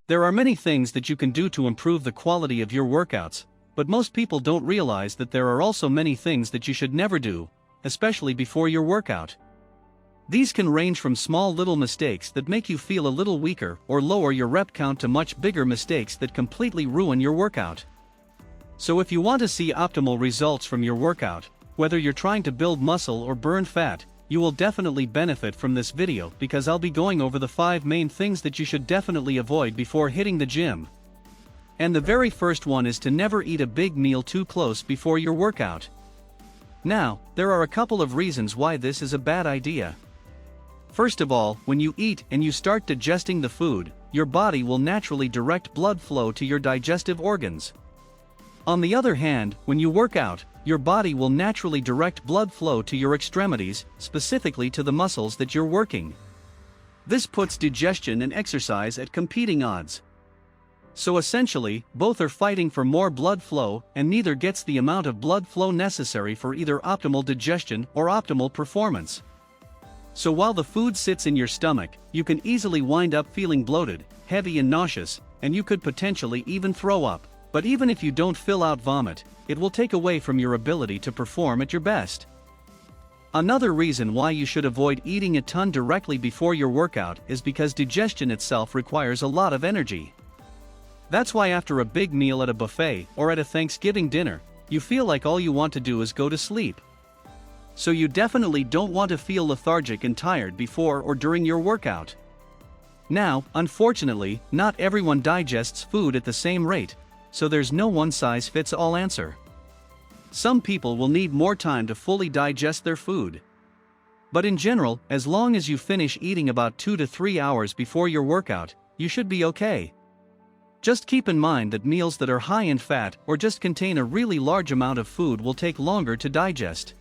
There are many things that you can do to improve the quality of your workouts, but most people don't realize that there are also many things that you should never do, especially before your workout. These can range from small little mistakes that make you feel a little weaker or lower your rep count to much bigger mistakes that completely ruin your workout. So if you want to see optimal results from your workout, whether you're trying to build muscle or burn fat, you will definitely benefit from this video because I'll be going over the 5 main things that you should definitely avoid before hitting the gym. And the very first one is to never eat a big meal too close before your workout. Now, there are a couple of reasons why this is a bad idea. First of all, when you eat and you start digesting the food, your body will naturally direct blood flow to your digestive organs. On the other hand, when you work out, your body will naturally direct blood flow to your extremities, specifically to the muscles that you're working. This puts digestion and exercise at competing odds. So essentially, both are fighting for more blood flow, and neither gets the amount of blood flow necessary for either optimal digestion or optimal performance. So while the food sits in your stomach, you can easily wind up feeling bloated, heavy and nauseous, and you could potentially even throw up. But even if you don't fill out vomit, it will take away from your ability to perform at your best. Another reason why you should avoid eating a ton directly before your workout is because digestion itself requires a lot of energy. That's why after a big meal at a buffet or at a Thanksgiving dinner, you feel like all you want to do is go to sleep. So you definitely don't want to feel lethargic and tired before or during your workout. Now, unfortunately, not everyone digests food at the same rate, so there's no one-size-fits-all answer. Some people will need more time to fully digest their food. But in general, as long as you finish eating about 2 to 3 hours before your workout, you should be okay. Just keep in mind that meals that are high in fat or just contain a really large amount of food will take longer to digest.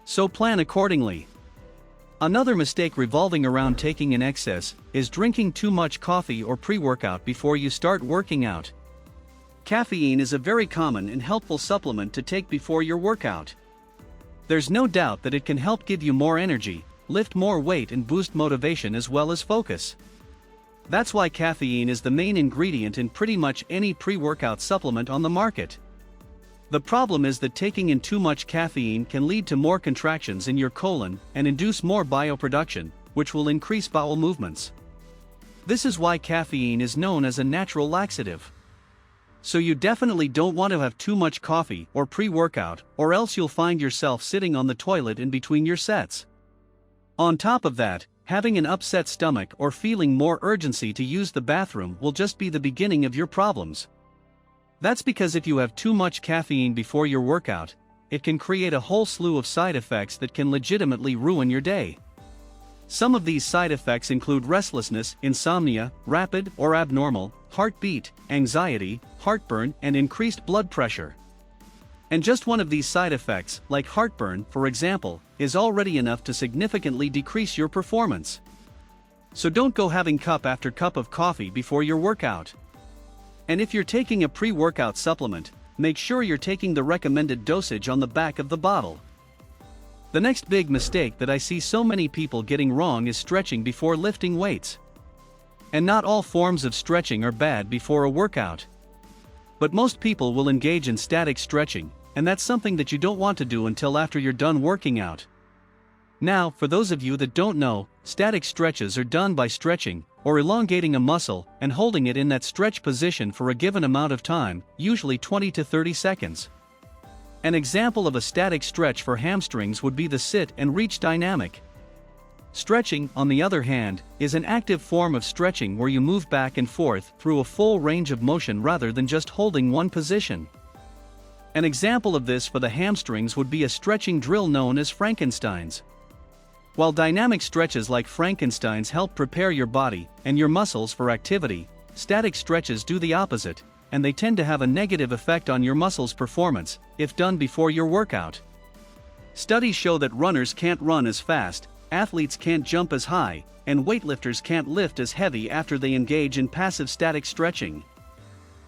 So plan accordingly. Another mistake revolving around taking in excess is drinking too much coffee or pre-workout before you start working out. Caffeine is a very common and helpful supplement to take before your workout. There's no doubt that it can help give you more energy, lift more weight and boost motivation as well as focus. That's why caffeine is the main ingredient in pretty much any pre-workout supplement on the market. The problem is that taking in too much caffeine can lead to more contractions in your colon and induce more bioproduction, which will increase bowel movements. This is why caffeine is known as a natural laxative. So you definitely don't want to have too much coffee or pre-workout, or else you'll find yourself sitting on the toilet in between your sets. On top of that, having an upset stomach or feeling more urgency to use the bathroom will just be the beginning of your problems. That's because if you have too much caffeine before your workout, it can create a whole slew of side effects that can legitimately ruin your day. Some of these side effects include restlessness, insomnia, rapid or abnormal heartbeat, anxiety, heartburn, and increased blood pressure. And just one of these side effects, like heartburn, for example, is already enough to significantly decrease your performance. So don't go having cup after cup of coffee before your workout. And if you're taking a pre-workout supplement, make sure you're taking the recommended dosage on the back of the bottle. The next big mistake that I see so many people getting wrong is stretching before lifting weights. And not all forms of stretching are bad before a workout. But most people will engage in static stretching, and that's something that you don't want to do until after you're done working out. Now, for those of you that don't know, static stretches are done by stretching or elongating a muscle and holding it in that stretch position for a given amount of time, usually 20 to 30 seconds. An example of a static stretch for hamstrings would be the sit and reach dynamic. Stretching, on the other hand, is an active form of stretching where you move back and forth through a full range of motion rather than just holding one position. An example of this for the hamstrings would be a stretching drill known as Frankenstein's. While dynamic stretches like Frankenstein's help prepare your body and your muscles for activity, static stretches do the opposite, and they tend to have a negative effect on your muscles' performance if done before your workout. Studies show that runners can't run as fast, athletes can't jump as high, and weightlifters can't lift as heavy after they engage in passive static stretching.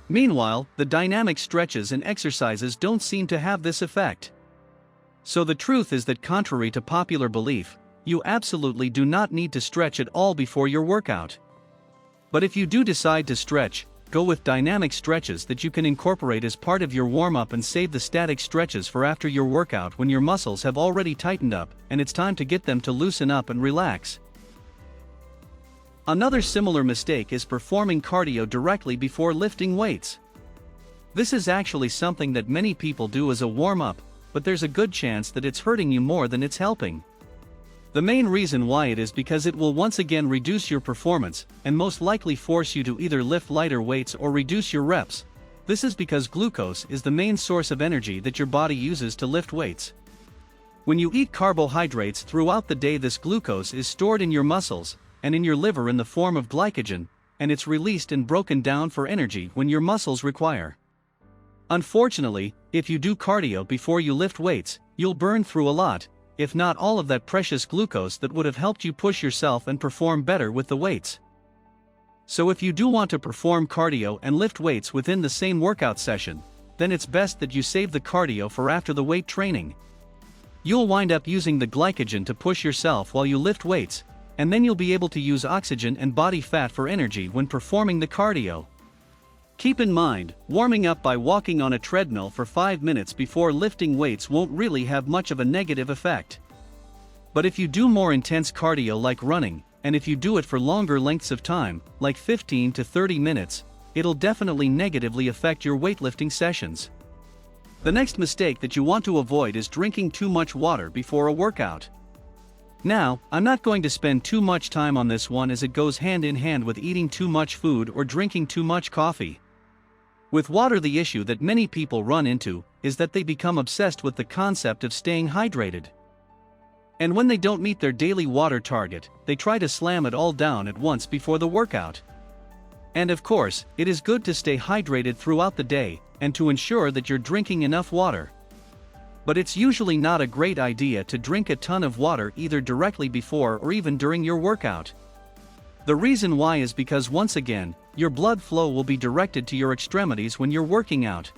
Meanwhile, the dynamic stretches and exercises don't seem to have this effect. So the truth is that contrary to popular belief, you absolutely do not need to stretch at all before your workout. But if you do decide to stretch, go with dynamic stretches that you can incorporate as part of your warm-up and save the static stretches for after your workout when your muscles have already tightened up and it's time to get them to loosen up and relax. Another similar mistake is performing cardio directly before lifting weights. This is actually something that many people do as a warm-up, but there's a good chance that it's hurting you more than it's helping. The main reason why it is because it will once again reduce your performance and most likely force you to either lift lighter weights or reduce your reps. This is because glucose is the main source of energy that your body uses to lift weights. When you eat carbohydrates throughout the day, this glucose is stored in your muscles and in your liver in the form of glycogen, and it's released and broken down for energy when your muscles require. Unfortunately, if you do cardio before you lift weights, you'll burn through a lot, if not all of that precious glucose that would have helped you push yourself and perform better with the weights. So if you do want to perform cardio and lift weights within the same workout session, then it's best that you save the cardio for after the weight training. You'll wind up using the glycogen to push yourself while you lift weights, and then you'll be able to use oxygen and body fat for energy when performing the cardio. Keep in mind, warming up by walking on a treadmill for 5 minutes before lifting weights won't really have much of a negative effect. But if you do more intense cardio like running, and if you do it for longer lengths of time, like 15 to 30 minutes, it'll definitely negatively affect your weightlifting sessions. The next mistake that you want to avoid is drinking too much water before a workout. Now, I'm not going to spend too much time on this one as it goes hand in hand with eating too much food or drinking too much coffee. With water, the issue that many people run into is that they become obsessed with the concept of staying hydrated. And when they don't meet their daily water target, they try to slam it all down at once before the workout. And of course, it is good to stay hydrated throughout the day and to ensure that you're drinking enough water. But it's usually not a great idea to drink a ton of water either directly before or even during your workout. The reason why is because once again, your blood flow will be directed to your extremities when you're working out.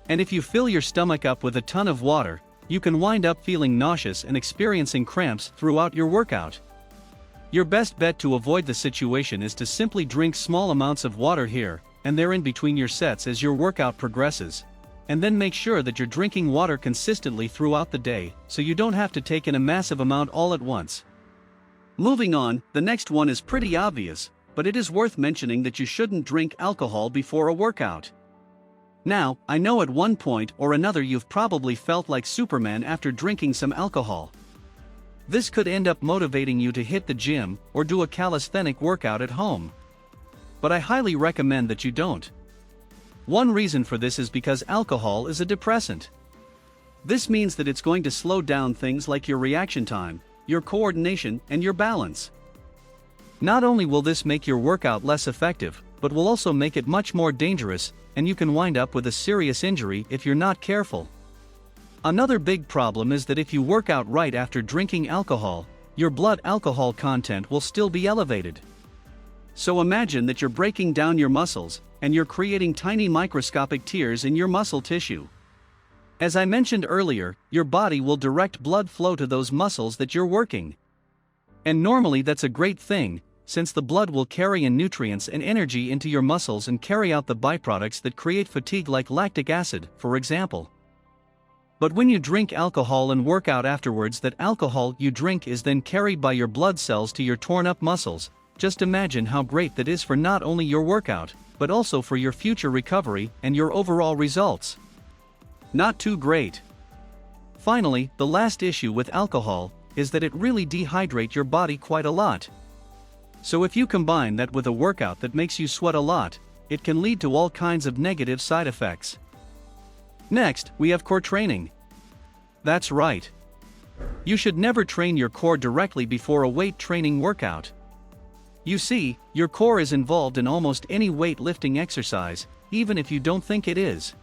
And if you fill your stomach up with a ton of water, you can wind up feeling nauseous and experiencing cramps throughout your workout. Your best bet to avoid the situation is to simply drink small amounts of water here and there in between your sets as your workout progresses, and then make sure that you're drinking water consistently throughout the day so you don't have to take in a massive amount all at once. Moving on, the next one is pretty obvious, but it is worth mentioning that you shouldn't drink alcohol before a workout. Now, I know at one point or another you've probably felt like Superman after drinking some alcohol. This could end up motivating you to hit the gym or do a calisthenic workout at home. But I highly recommend that you don't. One reason for this is because alcohol is a depressant. This means that it's going to slow down things like your reaction time, your coordination, and your balance. Not only will this make your workout less effective, but will also make it much more dangerous, and you can wind up with a serious injury if you're not careful. Another big problem is that if you work out right after drinking alcohol, your blood alcohol content will still be elevated. So imagine that you're breaking down your muscles, and you're creating tiny microscopic tears in your muscle tissue. As I mentioned earlier, your body will direct blood flow to those muscles that you're working. And normally that's a great thing, since the blood will carry in nutrients and energy into your muscles and carry out the byproducts that create fatigue like lactic acid, for example. But when you drink alcohol and work out afterwards, that alcohol you drink is then carried by your blood cells to your torn up muscles. Just imagine how great that is for not only your workout, but also for your future recovery and your overall results. Not too great. Finally, the last issue with alcohol is that it really dehydrates your body quite a lot. So if you combine that with a workout that makes you sweat a lot, it can lead to all kinds of negative side effects. Next, we have core training. That's right. You should never train your core directly before a weight training workout. You see, your core is involved in almost any weightlifting exercise, even if you don't think it is.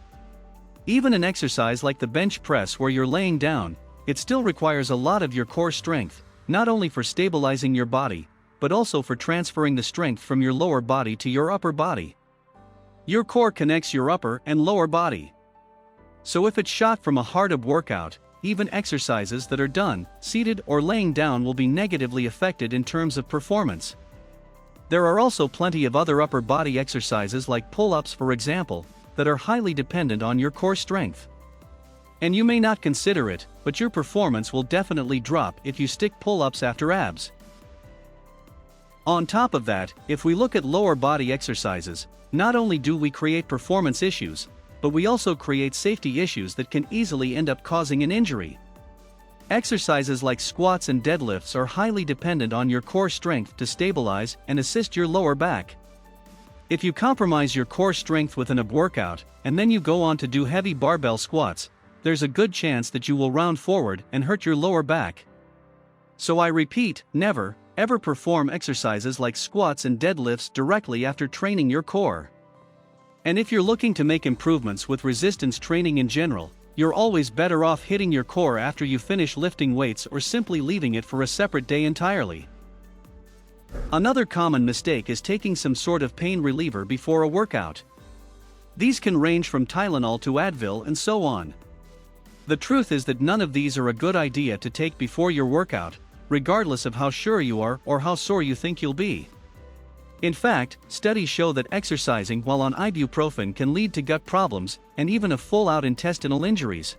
Even an exercise like the bench press where you're laying down, it still requires a lot of your core strength, not only for stabilizing your body, but also for transferring the strength from your lower body to your upper body. Your core connects your upper and lower body. So if it's shot from a hard workout, even exercises that are done seated or laying down will be negatively affected in terms of performance. There are also plenty of other upper body exercises like pull-ups for example, that are highly dependent on your core strength. And you may not consider it, but your performance will definitely drop if you stick pull-ups after abs. On top of that, if we look at lower body exercises, not only do we create performance issues, but we also create safety issues that can easily end up causing an injury. Exercises like squats and deadlifts are highly dependent on your core strength to stabilize and assist your lower back. If you compromise your core strength with an ab workout, and then you go on to do heavy barbell squats, there's a good chance that you will round forward and hurt your lower back. So I repeat, never, ever perform exercises like squats and deadlifts directly after training your core. And if you're looking to make improvements with resistance training in general, you're always better off hitting your core after you finish lifting weights or simply leaving it for a separate day entirely. Another common mistake is taking some sort of pain reliever before a workout. These can range from Tylenol to Advil and so on. The truth is that none of these are a good idea to take before your workout, regardless of how sure you are or how sore you think you'll be. In fact, studies show that exercising while on ibuprofen can lead to gut problems and even a full-out intestinal injuries.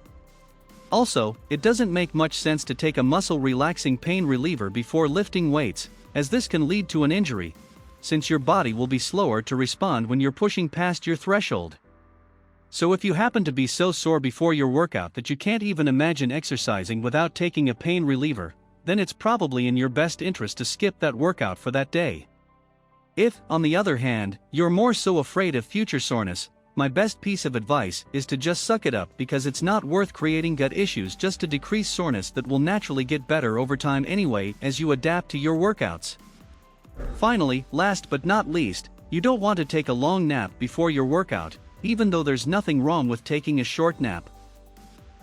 Also, it doesn't make much sense to take a muscle-relaxing pain reliever before lifting weights, as this can lead to an injury, since your body will be slower to respond when you're pushing past your threshold. So if you happen to be so sore before your workout that you can't even imagine exercising without taking a pain reliever, then it's probably in your best interest to skip that workout for that day. If, on the other hand, you're more so afraid of future soreness, my best piece of advice is to just suck it up because it's not worth creating gut issues just to decrease soreness that will naturally get better over time anyway as you adapt to your workouts. Finally, last but not least, you don't want to take a long nap before your workout, even though there's nothing wrong with taking a short nap.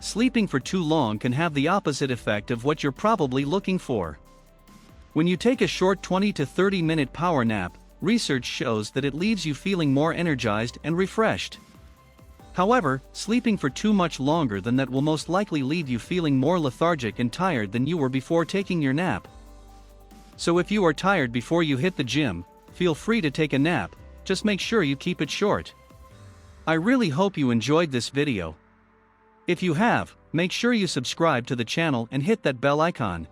Sleeping for too long can have the opposite effect of what you're probably looking for. When you take a short 20 to 30 minute power nap, research shows that it leaves you feeling more energized and refreshed. However, sleeping for too much longer than that will most likely leave you feeling more lethargic and tired than you were before taking your nap. So if you are tired before you hit the gym, feel free to take a nap, just make sure you keep it short. I really hope you enjoyed this video. If you have, make sure you subscribe to the channel and hit that bell icon.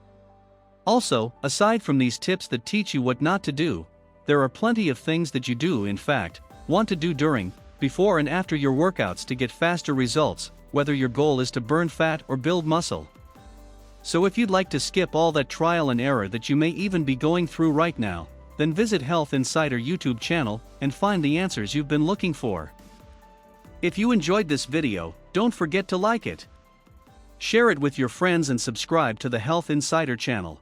Also, aside from these tips that teach you what not to do, there are plenty of things that you do in fact, want to do during, before and after your workouts to get faster results, whether your goal is to burn fat or build muscle. So if you'd like to skip all that trial and error that you may even be going through right now, then visit Health Insider YouTube channel and find the answers you've been looking for. If you enjoyed this video, don't forget to like it. Share it with your friends and subscribe to the Health Insider channel.